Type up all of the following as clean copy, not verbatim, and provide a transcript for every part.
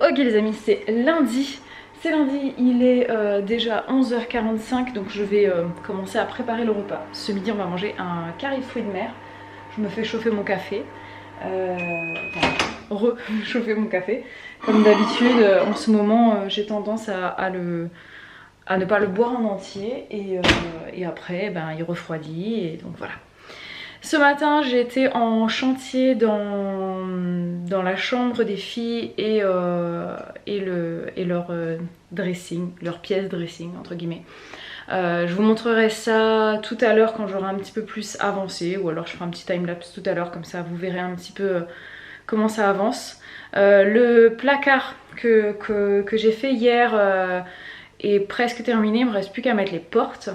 Ok les amis, c'est lundi. C'est lundi, il est déjà 11h45, donc je vais commencer à préparer le repas. Ce midi, on va manger un curry de fruits de mer. Je me fais chauffer mon café. Chauffer mon café. Comme d'habitude, en ce moment, j'ai tendance à ne pas le boire en entier. Et après, ben, il refroidit. Et donc voilà. Ce matin, j'ai été en chantier dans la chambre des filles et leur dressing, leur pièce dressing entre guillemets. Je vous montrerai ça tout à l'heure quand j'aurai un petit peu plus avancé, ou alors je ferai un petit timelapse tout à l'heure, comme ça vous verrez un petit peu comment ça avance. Le placard que j'ai fait hier est presque terminé, il me reste plus qu'à mettre les portes.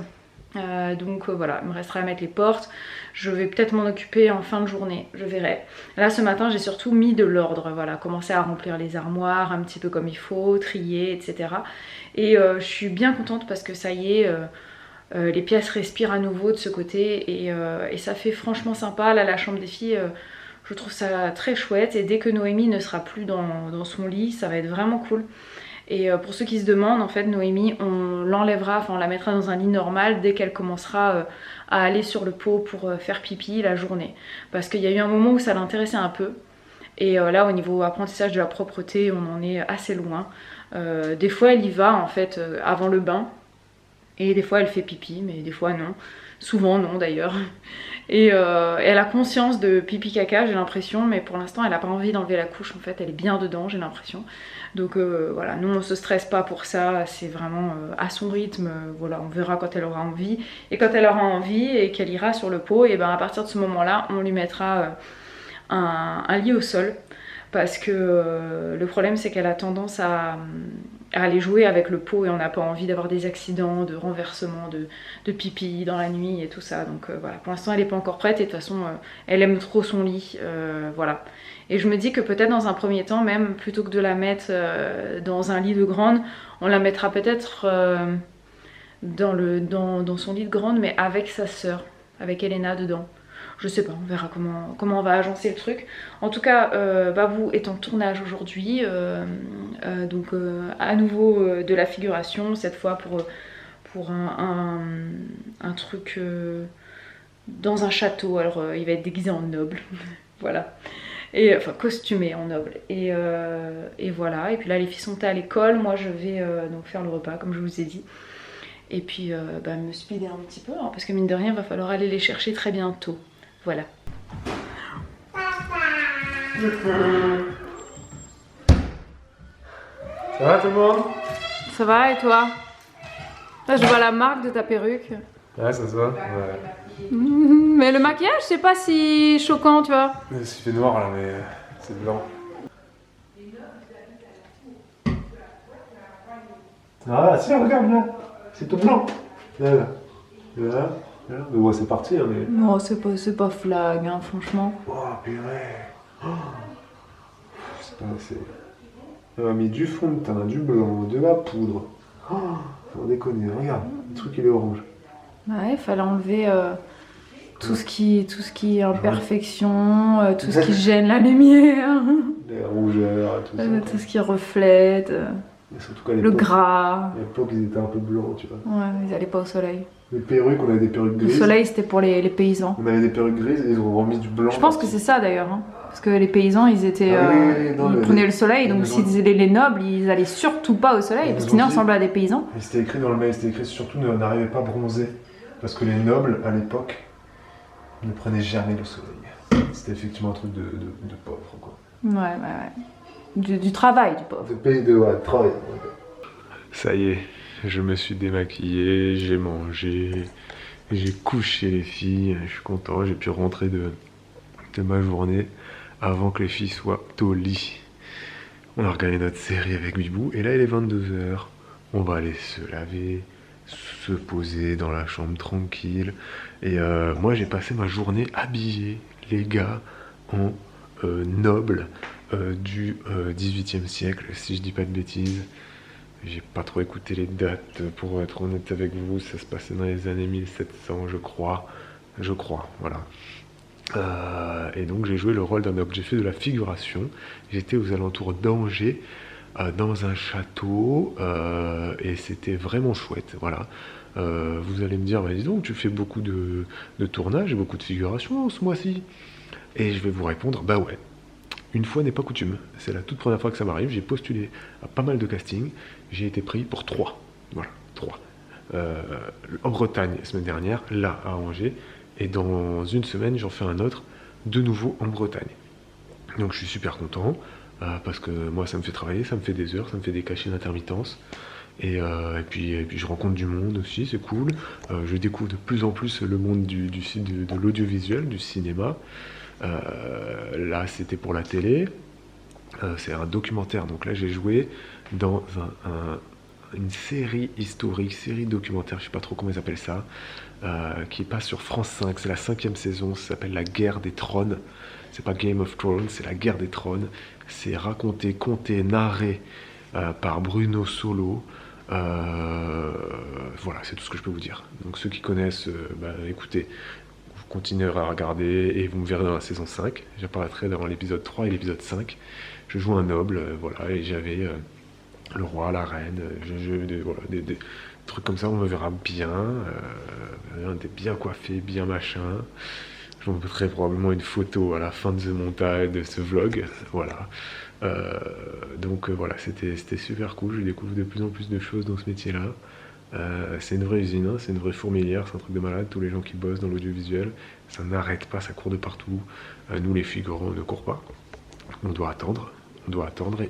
Donc voilà, il me restera à mettre les portes. Je vais peut-être m'en occuper en fin de journée, je verrai. Là ce matin j'ai surtout mis de l'ordre, voilà, commencer à remplir les armoires un petit peu comme il faut, trier, etc. Et je suis bien contente parce que ça y est, les pièces respirent à nouveau de ce côté et ça fait franchement sympa. Là la chambre des filles, je trouve ça très chouette, et dès que Noémie ne sera plus dans son lit, ça va être vraiment cool. Et pour ceux qui se demandent, en fait Noémie, on l'enlèvera, enfin on la mettra dans un lit normal dès qu'elle commencera à aller sur le pot pour faire pipi la journée. Parce qu'il y a eu un moment où ça l'intéressait un peu. Et là au niveau apprentissage de la propreté, on en est assez loin. Des fois elle y va en fait avant le bain. Et des fois elle fait pipi, mais des fois non. Souvent non d'ailleurs. Et elle a conscience de pipi caca, j'ai l'impression, mais pour l'instant elle n'a pas envie d'enlever la couche, en fait elle est bien dedans, j'ai l'impression. Donc voilà, nous on se stresse pas pour ça, c'est vraiment à son rythme, voilà, on verra quand elle aura envie. Et quand elle aura envie et qu'elle ira sur le pot, et ben à partir de ce moment-là, on lui mettra un lit au sol. Parce que le problème c'est qu'elle a tendance à aller jouer avec le pot, et on n'a pas envie d'avoir des accidents, de renversement, de pipi dans la nuit et tout ça. Donc voilà, pour l'instant elle n'est pas encore prête, et de toute façon elle aime trop son lit, voilà. Et je me dis que peut-être dans un premier temps, même plutôt que de la mettre dans un lit de grande, on la mettra peut-être dans son lit de grande, mais avec sa sœur, avec Elena dedans. Je sais pas, on verra comment on va agencer le truc. En tout cas, Babou est en tournage aujourd'hui, donc à nouveau de la figuration, cette fois pour un truc dans un château. Alors il va être déguisé en noble, voilà. Et, enfin costumé en noble. Et voilà, et puis là les filles sont à l'école, moi je vais donc faire le repas comme je vous ai dit. Et puis me speeder un petit peu, hein, parce que mine de rien, il va falloir aller les chercher très bientôt. Voilà. Ça va tout le monde? Ça va et toi? Là je vois la marque de ta perruque. Ouais, ça se voit. Ouais. Mais le maquillage c'est pas si choquant, tu vois. Il fait noir là, mais c'est blanc. Ah si, regarde là, c'est tout blanc. Là, là. Là. Mais ouais, c'est parti, hein, mais... Non, c'est pas flag, hein, franchement. Oh, purée. Oh. C'est pas assez. On a mis du fond de teint, du blanc, de la poudre. Oh, faut déconner, regarde, le truc il est orange. Ouais, il fallait enlever tout ce qui est imperfection, tout ce qui gêne la lumière. Les rougeurs, tout ça. Tout ce qui reflète, le gras. À l'époque, ils étaient un peu blancs, tu vois. Ouais, ils allaient pas au soleil. Les perruques, on avait des perruques grises. Le soleil, c'était pour les paysans. On avait des perruques grises et ils ont remis du blanc. Je pense que c'est ça d'ailleurs, hein. Parce que les paysans, ils étaient, ils prenaient le soleil, donc s'ils étaient les nobles, ils allaient surtout pas au soleil, parce qu'ils sinon ils ressemblaient à des paysans. Et c'était écrit dans le mail, c'était écrit surtout n'arrivez pas bronzer, parce que les nobles à l'époque ne prenaient jamais le soleil. C'était effectivement un truc de pauvre, quoi. Ouais. Du travail, du pauvre. De pays de travail. Ça y est, je me suis démaquillé, j'ai mangé, j'ai couché les filles, je suis content, j'ai pu rentrer de ma journée avant que les filles soient au lit. On a regardé notre série avec Bibou et là il est 22h. On va aller se laver, se poser dans la chambre tranquille. Et moi j'ai passé ma journée habillé, les gars, en noble du 18e siècle, si je dis pas de bêtises. J'ai pas trop écouté les dates pour être honnête avec vous, ça se passait dans les années 1700 je crois, voilà. Et donc j'ai joué le rôle d'un noble, j'ai fait de la figuration, j'étais aux alentours d'Angers dans un château et c'était vraiment chouette, voilà. Vous allez me dire, bah, dis donc, tu fais beaucoup de tournages et beaucoup de figurations ce mois-ci. Et je vais vous répondre, bah ouais, une fois n'est pas coutume. C'est la toute première fois que ça m'arrive. J'ai postulé à pas mal de castings. J'ai été pris pour 3. Voilà, 3. En Bretagne, la semaine dernière, là, à Angers. Et dans une semaine, j'en fais un autre, de nouveau en Bretagne. Donc je suis super content, parce que moi, ça me fait travailler, ça me fait des heures, ça me fait des cachets d'intermittence. Et puis je rencontre du monde aussi, c'est cool. Je découvre de plus en plus le monde de l'audiovisuel, du cinéma. Là, c'était pour la télé. C'est un documentaire. Donc là, j'ai joué dans une série historique, série documentaire, je sais pas trop comment ils appellent ça, qui passe sur France 5. C'est la 5e saison. Ça s'appelle La Guerre des Trônes. C'est pas Game of Thrones, c'est La Guerre des Trônes. C'est raconté, conté, narré par Bruno Solo. Voilà, c'est tout ce que je peux vous dire. Donc ceux qui connaissent, écoutez, vous continuerez à regarder et vous me verrez dans la saison 5. J'apparaîtrai dans l'épisode 3 et l'épisode 5. Je joue un noble, voilà, et j'avais le roi, la reine, voilà, des trucs comme ça, on me verra bien, on était bien coiffé, bien machin. Je vous mettrai probablement une photo à la fin de ce montage, de ce vlog, voilà. Donc voilà, c'était super cool, je découvre de plus en plus de choses dans ce métier-là. C'est une vraie usine, hein, c'est une vraie fourmilière, c'est un truc de malade, tous les gens qui bossent dans l'audiovisuel, ça n'arrête pas, ça court de partout. Nous les figurants, on ne court pas, on doit attendre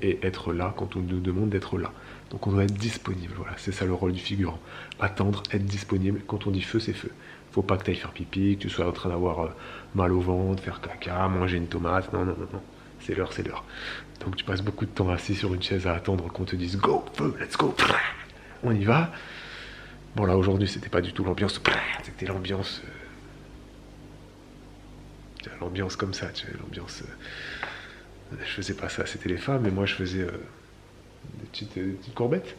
et être là quand on nous demande d'être là. Donc on doit être disponible, voilà, c'est ça le rôle du figurant. Attendre, être disponible, quand on dit feu, c'est feu. Faut pas que tu ailles faire pipi, que tu sois en train d'avoir mal au ventre, faire caca, manger une tomate, non, c'est l'heure, c'est l'heure. Donc tu passes beaucoup de temps assis sur une chaise à attendre qu'on te dise go, feu, let's go, on y va. Bon là aujourd'hui c'était pas du tout l'ambiance, c'était l'ambiance comme ça, tu sais, l'ambiance, je faisais pas ça, c'était les femmes, et moi je faisais des petites courbettes.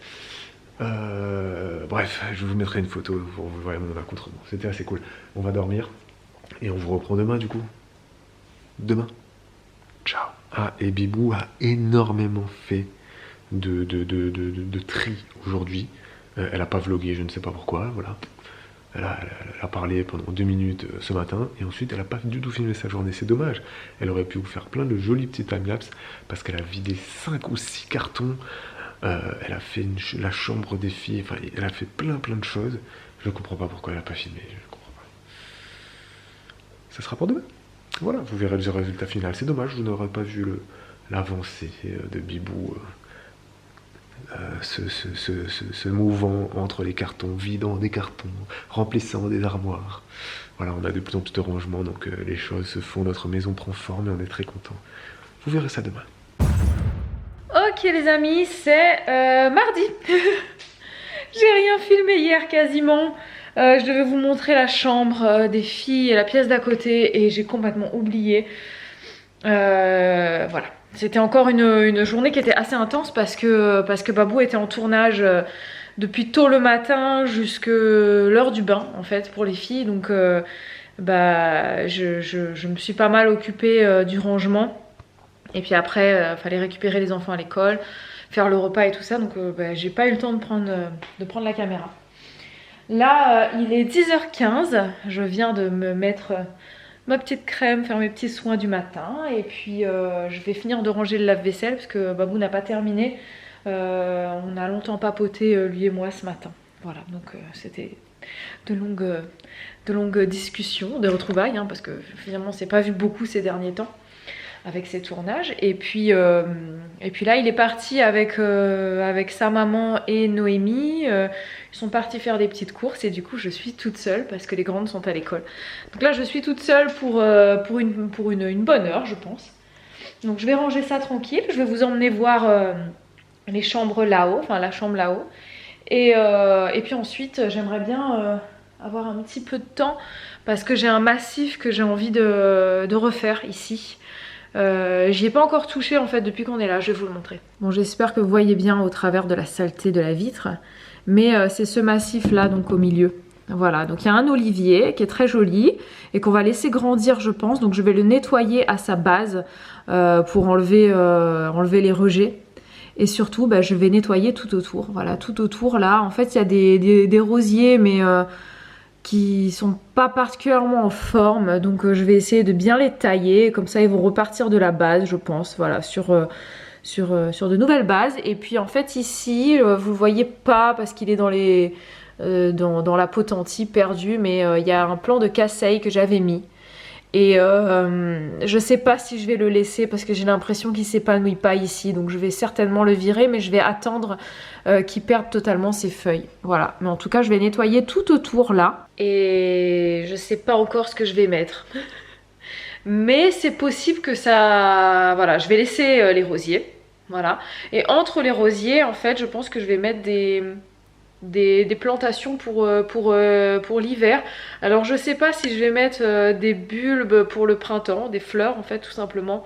Bref, je vous mettrai une photo, vous verrez mon accoutrement, c'était assez cool. On va dormir, et on vous reprend demain du coup. Demain. Ciao. Ah, et Bibou a énormément fait de tri aujourd'hui. Elle a pas vlogué, je ne sais pas pourquoi, voilà. Elle a parlé pendant 2 minutes ce matin, et ensuite elle n'a pas du tout filmé sa journée, c'est dommage. Elle aurait pu vous faire plein de jolis petits timelapses, parce qu'elle a vidé 5 ou 6 cartons, elle a fait la chambre des filles, enfin elle a fait plein de choses. Je ne comprends pas pourquoi elle n'a pas filmé, je ne comprends pas. Ça sera pour demain. Voilà, vous verrez le résultat final. C'est dommage, vous n'aurez pas vu l'avancée de Bibou, se mouvant entre les cartons, vidant des cartons, remplissant des armoires. Voilà, on a de plus en plus de rangements, donc les choses se font, notre maison prend forme et on est très content. Vous verrez ça demain. Ok les amis, c'est mardi. J'ai rien filmé hier quasiment. Je devais vous montrer la chambre des filles et la pièce d'à côté et j'ai complètement oublié. Voilà, c'était encore une journée qui était assez intense parce que Babou était en tournage depuis tôt le matin jusque l'heure du bain en fait pour les filles. Donc je me suis pas mal occupée du rangement. Et puis après, fallait récupérer les enfants à l'école, faire le repas et tout ça. Donc j'ai pas eu le temps de prendre la caméra. Là, il est 10h15, je viens de me mettre ma petite crème, faire mes petits soins du matin. Et puis je vais finir de ranger le lave-vaisselle parce que Babou n'a pas terminé. On a longtemps papoté, lui et moi, ce matin. Voilà, donc c'était de longues discussions, de retrouvailles, hein, parce que finalement on s'est pas vu beaucoup ces derniers temps avec ses tournages. Et puis là il est parti avec sa maman et Noémie. Ils sont partis faire des petites courses et du coup je suis toute seule parce que les grandes sont à l'école. Donc là je suis toute seule pour une bonne heure je pense. Donc je vais ranger ça tranquille. Je vais vous emmener voir les chambres là-haut, enfin la chambre là-haut. Et puis ensuite j'aimerais bien avoir un petit peu de temps parce que j'ai un massif que j'ai envie de refaire ici. J'y ai pas encore touché en fait depuis qu'on est là, je vais vous le montrer. Bon, j'espère que vous voyez bien au travers de la saleté de la vitre, mais c'est ce massif là donc au milieu. Voilà, donc il y a un olivier qui est très joli et qu'on va laisser grandir je pense, donc je vais le nettoyer à sa base pour enlever les rejets. Et surtout, bah, je vais nettoyer tout autour. Voilà, tout autour là. En fait, il y a des rosiers, mais qui sont pas particulièrement en forme. Donc, je vais essayer de bien les tailler. Comme ça, ils vont repartir de la base, je pense. Voilà, sur de nouvelles bases. Et puis, en fait, ici, vous le voyez pas parce qu'il est dans dans la potentie perdue. Mais il y a un plan de casseille que j'avais mis. Et je sais pas si je vais le laisser parce que j'ai l'impression qu'il s'épanouit pas ici, donc je vais certainement le virer, mais je vais attendre qu'il perde totalement ses feuilles. Voilà, mais en tout cas je vais nettoyer tout autour là, et je sais pas encore ce que je vais mettre. Mais c'est possible que ça... Voilà, je vais laisser les rosiers, voilà. Et entre les rosiers, en fait, je pense que je vais mettre des plantations pour l'hiver. Alors je sais pas si je vais mettre des bulbes pour le printemps, des fleurs en fait tout simplement,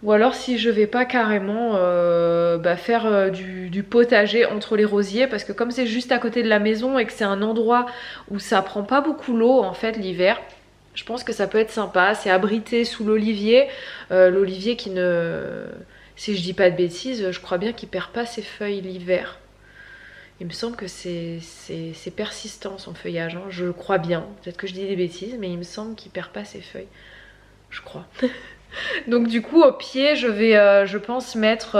ou alors si je vais pas carrément faire du potager entre les rosiers, parce que comme c'est juste à côté de la maison et que c'est un endroit où ça prend pas beaucoup l'eau en fait l'hiver, je pense que ça peut être sympa. C'est abrité sous l'olivier, l'olivier qui ne... Si je dis pas de bêtises, je crois bien qu'il perd pas ses feuilles l'hiver. Il me semble que c'est persistant son feuillage, hein. Je crois bien. Peut-être que je dis des bêtises, mais il me semble qu'il perd pas ses feuilles. Je crois. Donc du coup au pied je vais je pense mettre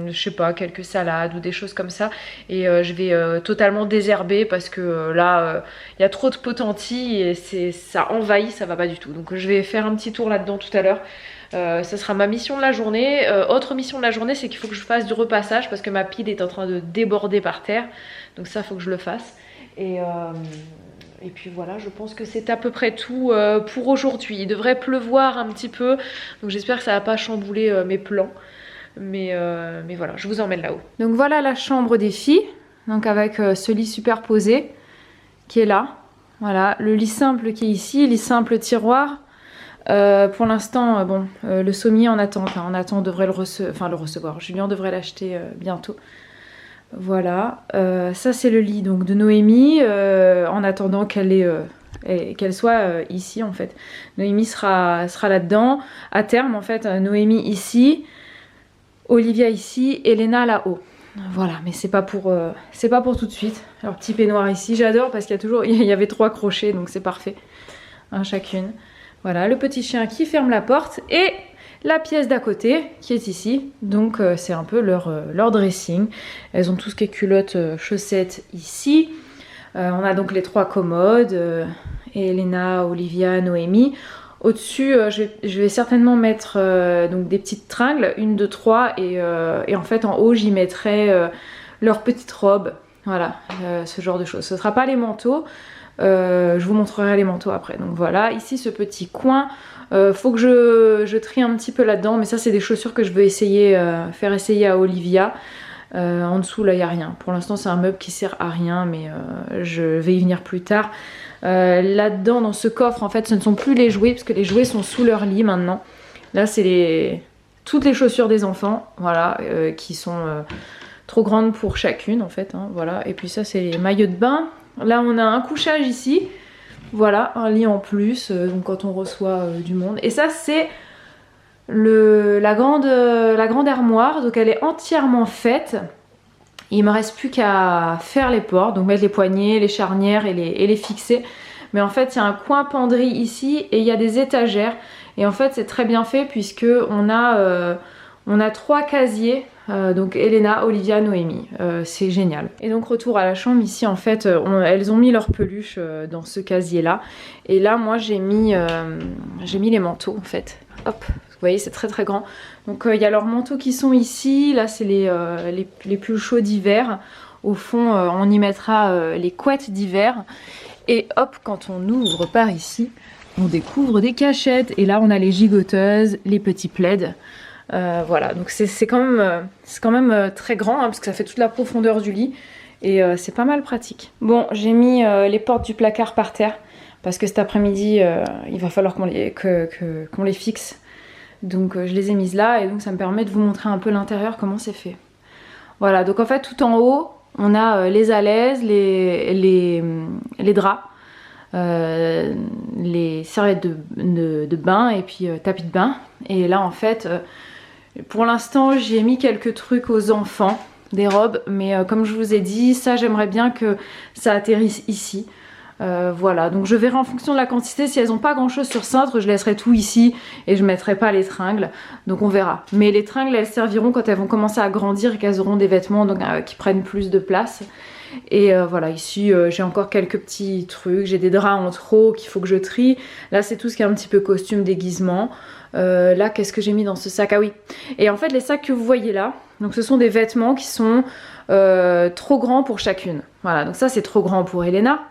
je sais pas, quelques salades ou des choses comme ça, et je vais totalement désherber parce que là il y a trop de potenties et ça envahit, ça va pas du tout. Donc je vais faire un petit tour là-dedans tout à l'heure. Ça sera ma mission de la journée. Autre mission de la journée, c'est qu'il faut que je fasse du repassage parce que ma pile est en train de déborder par terre. Donc ça, il faut que je le fasse. Et puis voilà, je pense que c'est à peu près tout pour aujourd'hui. Il devrait pleuvoir un petit peu, donc j'espère que ça va pas chambouler mes plans. Mais voilà, je vous emmène là-haut. Donc voilà la chambre des filles, donc avec ce lit superposé qui est là. Voilà, le lit simple qui est ici, lit simple tiroir. Pour l'instant, le sommier en attente. Hein. On attend, on devrait le recevoir. Julien devrait l'acheter bientôt. Voilà. Ça, c'est le lit donc de Noémie. En attendant qu'elle soit ici, en fait. Noémie sera là-dedans. À terme, en fait, Noémie ici, Olivia ici, Elena là-haut. Voilà, mais c'est pas pour tout de suite. Alors, petit peignoir ici, j'adore parce il y avait 3 crochets, donc c'est parfait. Hein, chacune. Voilà, le petit chien qui ferme la porte et la pièce d'à côté qui est ici. Donc c'est un peu leur dressing. Elles ont tout ce qui est culottes, chaussettes ici. On a donc les 3 commodes, Elena, Olivia, Noémie. Au-dessus, je vais certainement mettre donc des petites tringles, 1, 2, 3. Et en fait en haut j'y mettrai leurs petites robes. Voilà, ce genre de choses. Ce ne sera pas les manteaux. Je vous montrerai les manteaux après. Donc voilà, ici ce petit coin, faut que je trie un petit peu là-dedans, mais ça c'est des chaussures que je veux faire essayer à Olivia. En dessous là il n'y a rien. Pour l'instant c'est un meuble qui sert à rien, mais je vais y venir plus tard. Là-dedans dans ce coffre en fait ce ne sont plus les jouets, parce que les jouets sont sous leur lit maintenant. Là c'est toutes les chaussures des enfants, voilà, qui sont trop grandes pour chacune en fait, hein, voilà. Et puis ça c'est les maillots de bain. Là on a un couchage ici, voilà, un lit en plus, donc quand on reçoit du monde. Et ça c'est la grande armoire, donc elle est entièrement faite. Il me reste plus qu'à faire les portes, donc mettre les poignées, les charnières et les fixer. Mais en fait il y a un coin penderie ici et il y a des étagères. Et en fait c'est très bien fait puisque on a 3 casiers. Donc Elena, Olivia, Noémie, c'est génial. Et donc retour à la chambre, ici en fait elles ont mis leur peluche dans ce casier là. Et là moi j'ai mis les manteaux en fait. Hop, vous voyez c'est très très grand. Donc il y a leurs manteaux qui sont ici, là c'est les plus chauds d'hiver. Au fond on y mettra les couettes d'hiver. Et hop, quand on ouvre par ici, on découvre des cachettes. Et là on a les gigoteuses, les petits plaids. Voilà, donc c'est quand même très grand, hein, parce que ça fait toute la profondeur du lit et c'est pas mal pratique. Bon, j'ai mis les portes du placard par terre parce que cet après-midi il va falloir qu'on les fixe, donc je les ai mises là et donc ça me permet de vous montrer un peu l'intérieur, comment c'est fait. Voilà, donc en fait tout en haut on a les alaises, les draps, les serviettes de bain et puis tapis de bain. Et là en fait Pour l'instant j'ai mis quelques trucs aux enfants, des robes, mais comme je vous ai dit, ça j'aimerais bien que ça atterrisse ici. Voilà, donc je verrai en fonction de la quantité. Si elles n'ont pas grand chose sur cintre, je laisserai tout ici et je mettrai pas les tringles, donc on verra. Mais les tringles elles serviront quand elles vont commencer à grandir et qu'elles auront des vêtements donc, qui prennent plus de place. Et voilà, ici j'ai encore quelques petits trucs, j'ai des draps en trop qu'il faut que je trie. Là c'est tout ce qui est un petit peu costume, déguisement. Là qu'est-ce que j'ai mis dans ce sac? Ah oui, et en fait les sacs que vous voyez là, donc ce sont des vêtements qui sont trop grands pour chacune. Voilà, donc ça c'est trop grand pour Elena.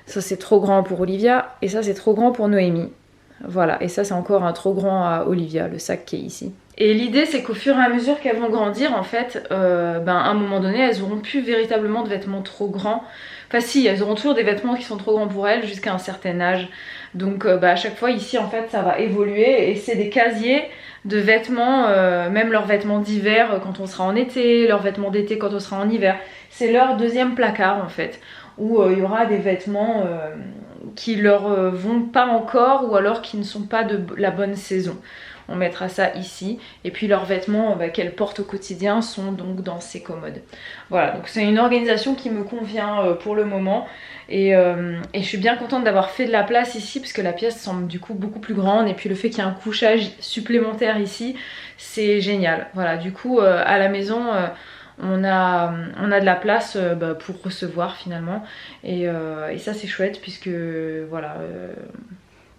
Ça c'est trop grand pour Olivia et ça c'est trop grand pour Noémie. Voilà, et ça c'est encore un trop grand à Olivia, le sac qui est ici. Et l'idée c'est qu'au fur et à mesure qu'elles vont grandir, en fait, à un moment donné, elles auront plus véritablement de vêtements trop grands. Enfin si, elles auront toujours des vêtements qui sont trop grands pour elles jusqu'à un certain âge. Donc à chaque fois ici en fait ça va évoluer et c'est des casiers de vêtements, même leurs vêtements d'hiver quand on sera en été, leurs vêtements d'été quand on sera en hiver. C'est leur deuxième placard en fait, où il y aura des vêtements qui leur vont pas encore ou alors qui ne sont pas de la bonne saison. On mettra ça ici. Et puis leurs vêtements qu'elles portent au quotidien sont donc dans ces commodes. Voilà, donc c'est une organisation qui me convient pour le moment. Et je suis bien contente d'avoir fait de la place ici parce que la pièce semble du coup beaucoup plus grande. Et puis le fait qu'il y ait un couchage supplémentaire ici, c'est génial. Voilà, du coup à la maison... on a de la place pour recevoir finalement et ça c'est chouette puisque voilà,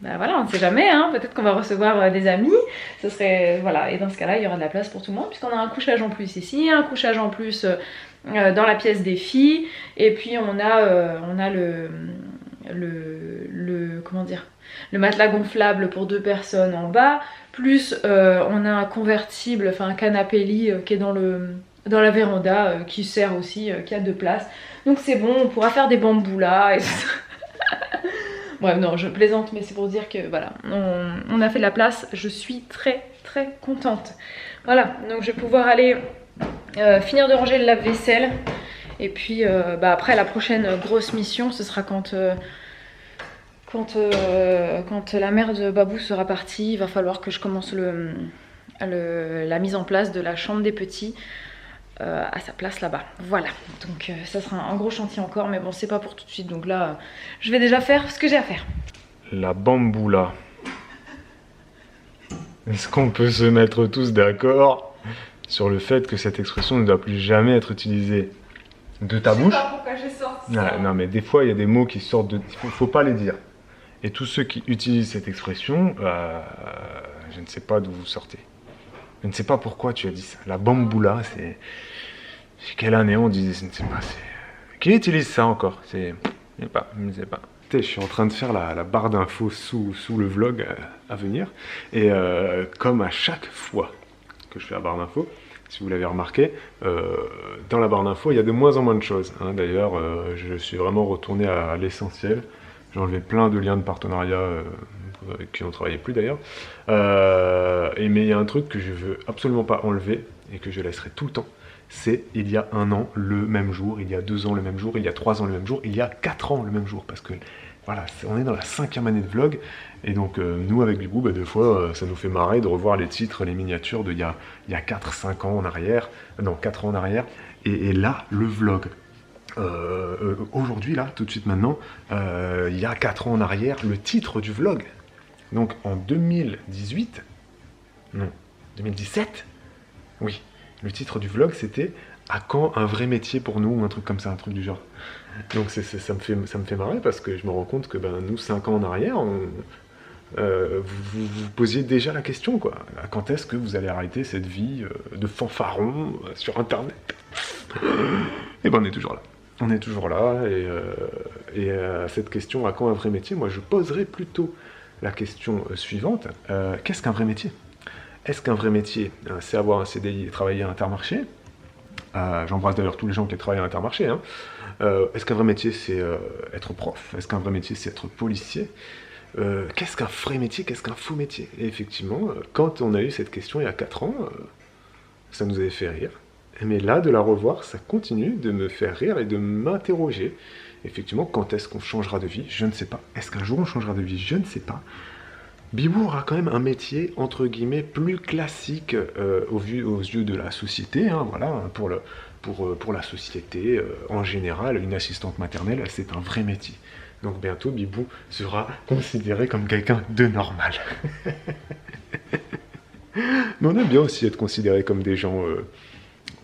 voilà, on ne sait jamais, hein, peut-être qu'on va recevoir des amis, ce serait, voilà, et dans ce cas là il y aura de la place pour tout le monde puisqu'on a un couchage en plus ici, un couchage en plus dans la pièce des filles et puis on a comment dire, le matelas gonflable pour 2 personnes en bas, plus on a un convertible, enfin un canapé lit qui est dans la véranda qui sert aussi, qui a 2 places. Donc c'est bon, on pourra faire des bambous là. Et... Bref, non, je plaisante, mais c'est pour dire que voilà, on a fait de la place. Je suis très très contente. Voilà, donc je vais pouvoir aller finir de ranger le lave-vaisselle. Et puis après la prochaine grosse mission, ce sera quand la mère de Babou sera partie. Il va falloir que je commence la mise en place de la chambre des petits. À sa place là-bas. Voilà, donc ça sera un gros chantier encore, mais bon, c'est pas pour tout de suite, donc là, je vais déjà faire ce que j'ai à faire. La bamboula. Est-ce qu'on peut se mettre tous d'accord sur le fait que cette expression ne doit plus jamais être utilisée de ta bouche? Je sais pas pourquoi j'ai sorti ça. Ah, non, mais des fois, il y a des mots qui sortent de... Faut pas les dire. Et tous ceux qui utilisent cette expression, je ne sais pas d'où vous sortez. Je ne sais pas pourquoi tu as dit ça. La bamboula, c'est... Quelle année on disait, je ne sais pas. Qui utilise ça encore? Je ne sais pas. Je suis en train de faire la barre d'infos sous le vlog à venir. Et comme à chaque fois que je fais la barre d'infos, si vous l'avez remarqué, dans la barre d'infos, il y a de moins en moins de choses. Hein. D'ailleurs, je suis vraiment retourné à l'essentiel. J'ai enlevé plein de liens de partenariat avec qui on ne travaillait plus d'ailleurs. Mais il y a un truc que je veux absolument pas enlever et que je laisserai tout le temps. C'est il y a 1 an le même jour, il y a 2 ans le même jour, il y a 3 ans le même jour, il y a 4 ans le même jour. Parce que voilà, on est dans la 5e année de vlog. Et donc nous avec Bibou, des fois ça nous fait marrer de revoir les titres, les miniatures d'il y a 4-5 ans en arrière. Non, 4 ans en arrière. Et là, le vlog. Aujourd'hui, là, tout de suite maintenant, il y a 4 ans en arrière, le titre du vlog. Donc en 2018, non, 2017, oui, le titre du vlog c'était « À quand un vrai métier pour nous ?» ou un truc comme ça, un truc du genre. Donc ça me fait marrer parce que je me rends compte que nous, 5 ans en arrière, vous posiez déjà la question, quoi. Quand est-ce que vous allez arrêter cette vie de fanfaron sur Internet? Et on est toujours là. On est toujours là, et cette question « À quand un vrai métier ?» moi je poserais plutôt la question suivante, qu'est-ce qu'un vrai métier? Est-ce qu'un vrai métier, c'est avoir un CDI et travailler à Intermarché? J'embrasse d'ailleurs tous les gens qui travaillent à Intermarché. Hein. Est-ce qu'un vrai métier, c'est être prof? Est-ce qu'un vrai métier, c'est être policier? Qu'est-ce qu'un vrai métier? Qu'est-ce qu'un faux métier? Et effectivement, quand on a eu cette question il y a 4 ans, ça nous avait fait rire. Mais là, de la revoir, ça continue de me faire rire et de m'interroger. Effectivement, quand est-ce qu'on changera de vie? Je ne sais pas. Est-ce qu'un jour on changera de vie? Je ne sais pas. Bibou aura quand même un métier, entre guillemets, plus classique aux yeux de la société, hein, voilà, pour la société en général. Une assistante maternelle, c'est un vrai métier. Donc bientôt, Bibou sera considéré comme quelqu'un de normal. Mais on aime bien aussi être considéré comme des gens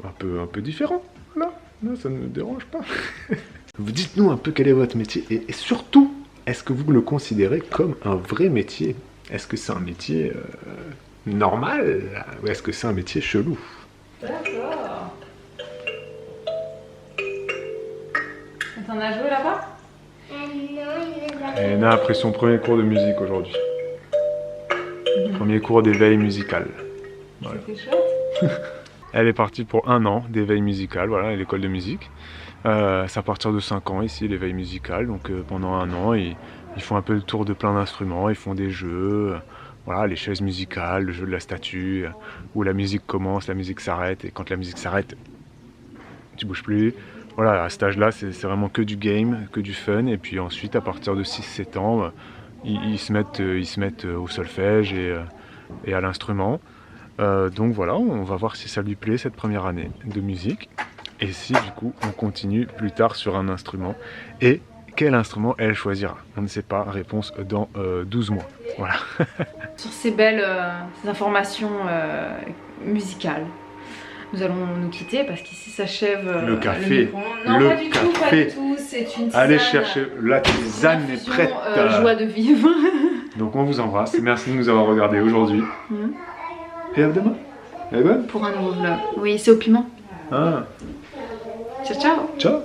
un peu différents. Voilà, non, ça ne me dérange pas. Vous dites-nous un peu quel est votre métier et surtout, est-ce que vous le considérez comme un vrai métier? Est-ce que c'est un métier normal ou est-ce que c'est un métier chelou? D'accord. T'en as joué là-bas? Elle a appris son premier cours de musique aujourd'hui. Premier cours d'éveil musical. Voilà. C'était chouette. Elle est partie pour 1 an d'éveil musical, voilà, à l'école de musique. C'est à partir de 5 ans ici, l'éveil musical. Donc pendant 1 an, ils font un peu le tour de plein d'instruments, ils font des jeux, voilà, les chaises musicales, le jeu de la statue, où la musique commence, la musique s'arrête, et quand la musique s'arrête, tu bouges plus. Voilà, à cet âge-là, c'est vraiment que du game, que du fun. Et puis ensuite, à partir de 6-7 ans, ils se mettent au solfège et à l'instrument. Donc voilà, on va voir si ça lui plaît cette première année de musique. Et si du coup, on continue plus tard sur un instrument. Et quel instrument elle choisira? On ne sait pas, réponse dans 12 mois. Voilà. Sur ces belles informations musicales, nous allons nous quitter parce qu'ici s'achève le café. Non, le pas du café. tout, pas du tout. C'est une tisane. Allez chercher, la tisane est prête. Joie de vivre. Donc on vous embrasse. Merci de nous avoir regardés aujourd'hui. Et à demain. Et bonne. Pour un nouveau vlog. Oui, c'est au piment. Ah. Ciao, ciao. Ciao.